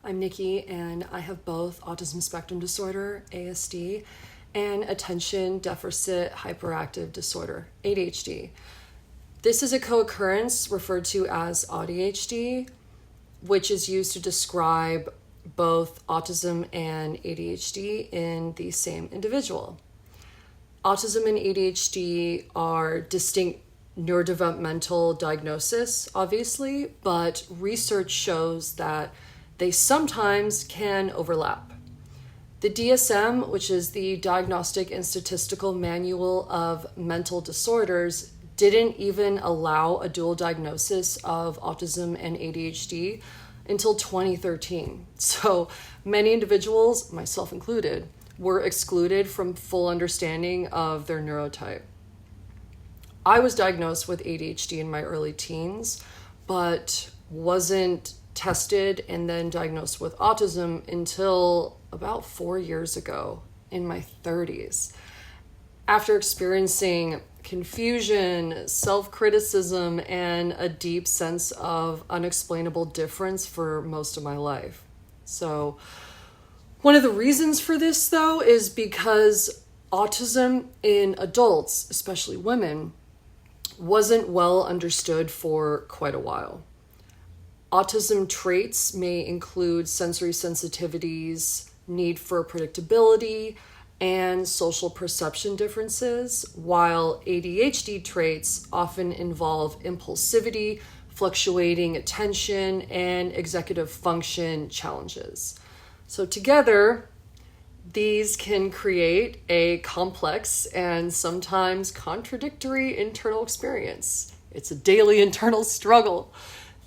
I'm Nikki, and I have both autism spectrum disorder, ASD, and attention deficit hyperactive disorder, ADHD. This is a co-occurrence referred to as AuDHD, which is used to describe both autism and ADHD in the same individual. Autism and ADHD are distinct neurodevelopmental diagnosis, obviously, but research shows that they sometimes can overlap. The DSM, which is the Diagnostic and Statistical Manual of Mental Disorders, didn't even allow a dual diagnosis of autism and ADHD until 2013. So many individuals, myself included, were excluded from full understanding of their neurotype. I was diagnosed with ADHD in my early teens, but wasn't tested and then diagnosed with autism until about 4 years ago in my 30s. After experiencing confusion, self-criticism, and a deep sense of unexplainable difference for most of my life. So one of the reasons for this, though, is because autism in adults, especially women, wasn't well understood for quite a while. Autism traits may include sensory sensitivities, need for predictability, and social perception differences, while ADHD traits often involve impulsivity, fluctuating attention, and executive function challenges. So together, these can create a complex and sometimes contradictory internal experience. It's a daily internal struggle.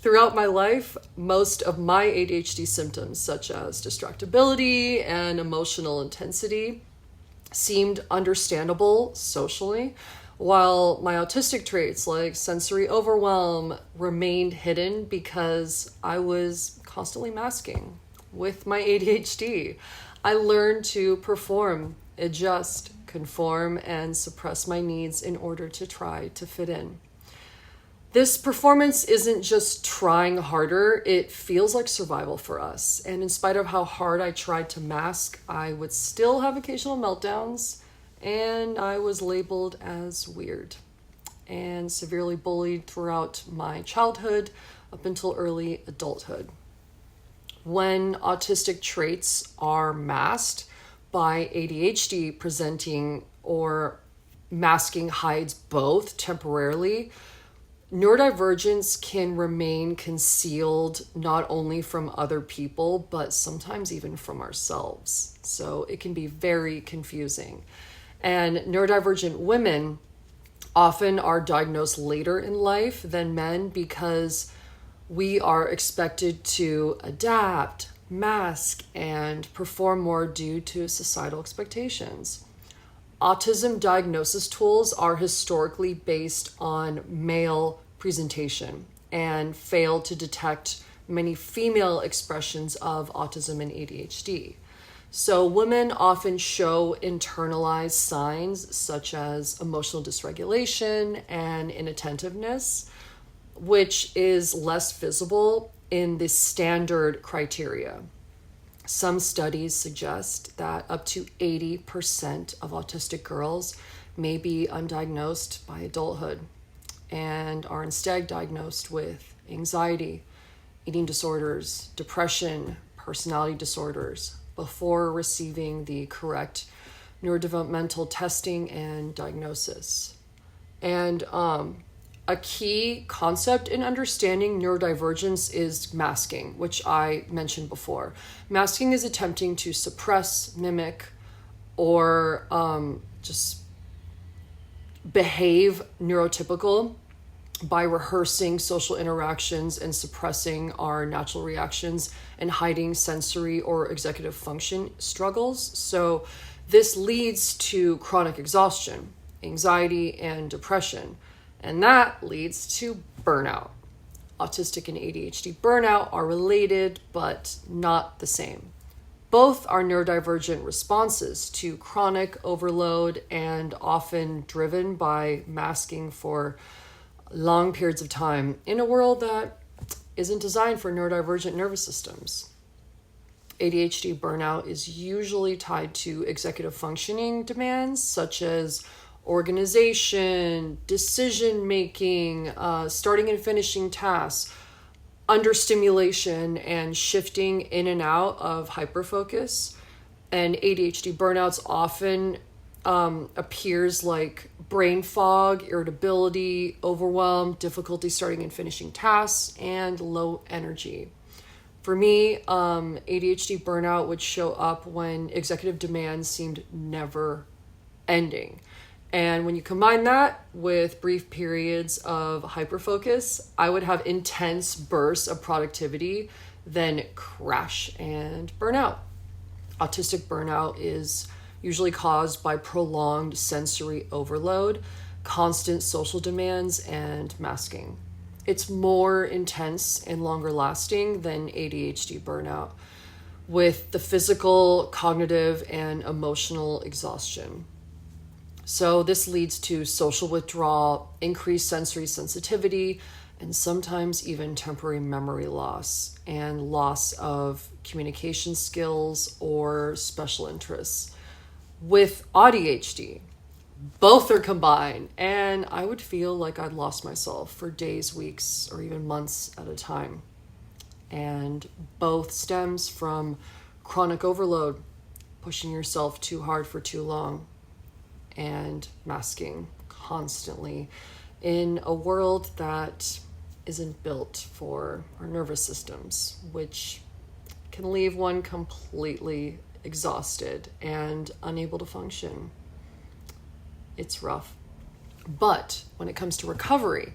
Throughout my life, most of my ADHD symptoms, such as distractibility and emotional intensity, seemed understandable socially, while my autistic traits like sensory overwhelm remained hidden because I was constantly masking with my ADHD. I learned to perform, adjust, conform, and suppress my needs in order to try to fit in. This performance isn't just trying harder, it feels like survival for us. And in spite of how hard I tried to mask, I would still have occasional meltdowns, and I was labeled as weird and severely bullied throughout my childhood up until early adulthood. When autistic traits are masked by ADHD presenting or masking hides both temporarily, neurodivergence can remain concealed not only from other people, but sometimes even from ourselves. So it can be very confusing. And neurodivergent women often are diagnosed later in life than men because we are expected to adapt, mask, and perform more due to societal expectations. Autism diagnosis tools are historically based on male presentation and fail to detect many female expressions of autism and ADHD. So women often show internalized signs such as emotional dysregulation and inattentiveness, which is less visible in the standard criteria. Some studies suggest that up to 80% of autistic girls may be undiagnosed by adulthood and are instead diagnosed with anxiety, eating disorders, depression, personality disorders before receiving the correct neurodevelopmental testing and diagnosis. And a key concept in understanding neurodivergence is masking, which I mentioned before. Masking is attempting to suppress, mimic, or just behave neurotypical by rehearsing social interactions and suppressing our natural reactions and hiding sensory or executive function struggles. So this leads to chronic exhaustion, anxiety, and depression. And that leads to burnout. Autistic and ADHD burnout are related, but not the same. Both are neurodivergent responses to chronic overload and often driven by masking for long periods of time in a world that isn't designed for neurodivergent nervous systems. ADHD burnout is usually tied to executive functioning demands such as organization, decision making, starting and finishing tasks, understimulation, and shifting in and out of hyperfocus. And ADHD burnouts often appears like brain fog, irritability, overwhelm, difficulty starting and finishing tasks, and low energy. For me, ADHD burnout would show up when executive demands seemed never ending. And when you combine that with brief periods of hyperfocus, I would have intense bursts of productivity, then crash and burnout. Autistic burnout is usually caused by prolonged sensory overload, constant social demands, and masking. It's more intense and longer lasting than ADHD burnout, with the physical, cognitive, and emotional exhaustion. So this leads to social withdrawal, increased sensory sensitivity, and sometimes even temporary memory loss and loss of communication skills or special interests. With AuDHD, both are combined, and I would feel like I'd lost myself for days, weeks, or even months at a time. And both stems from chronic overload, pushing yourself too hard for too long, and masking constantly in a world that isn't built for our nervous systems, which can leave one completely exhausted and unable to function. It's rough. But when it comes to recovery,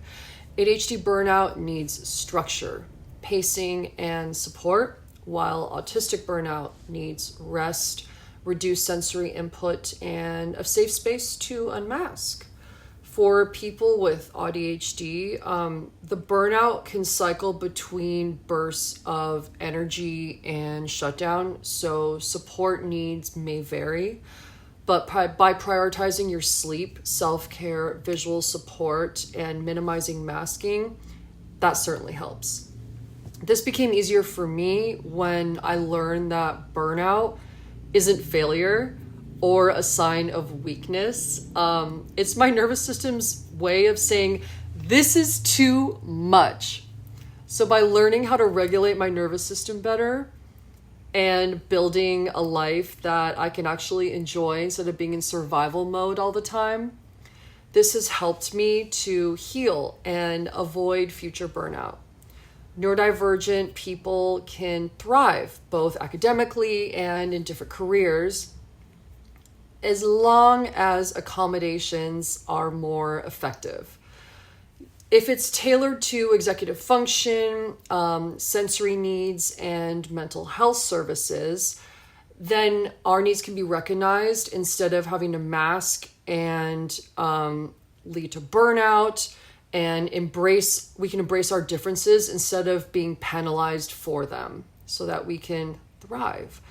ADHD burnout needs structure, pacing, and support, while autistic burnout needs rest, reduced sensory input, and a safe space to unmask. For people with AuDHD, the burnout can cycle between bursts of energy and shutdown, so support needs may vary. But by prioritizing your sleep, self-care, visual support, and minimizing masking, that certainly helps. This became easier for me when I learned that burnout isn't failure or a sign of weakness. It's my nervous system's way of saying, this is too much. So by learning how to regulate my nervous system better and building a life that I can actually enjoy instead of being in survival mode all the time, this has helped me to heal and avoid future burnout. Neurodivergent people can thrive both academically and in different careers as long as accommodations are more effective. If it's tailored to executive function, sensory needs, and mental health services, then our needs can be recognized instead of having to mask and lead to burnout, and we can embrace our differences instead of being penalized for them so that we can thrive.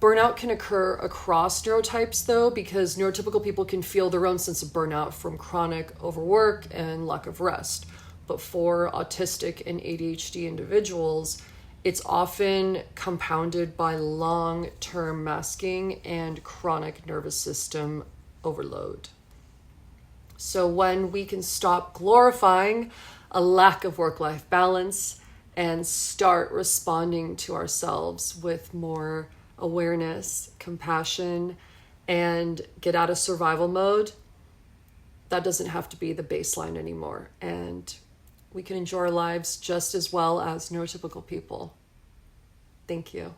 Burnout can occur across neurotypes though, because neurotypical people can feel their own sense of burnout from chronic overwork and lack of rest. But for autistic and ADHD individuals, it's often compounded by long-term masking and chronic nervous system overload. So when we can stop glorifying a lack of work-life balance and start responding to ourselves with more awareness, compassion, and get out of survival mode, that doesn't have to be the baseline anymore. And we can enjoy our lives just as well as neurotypical people. Thank you.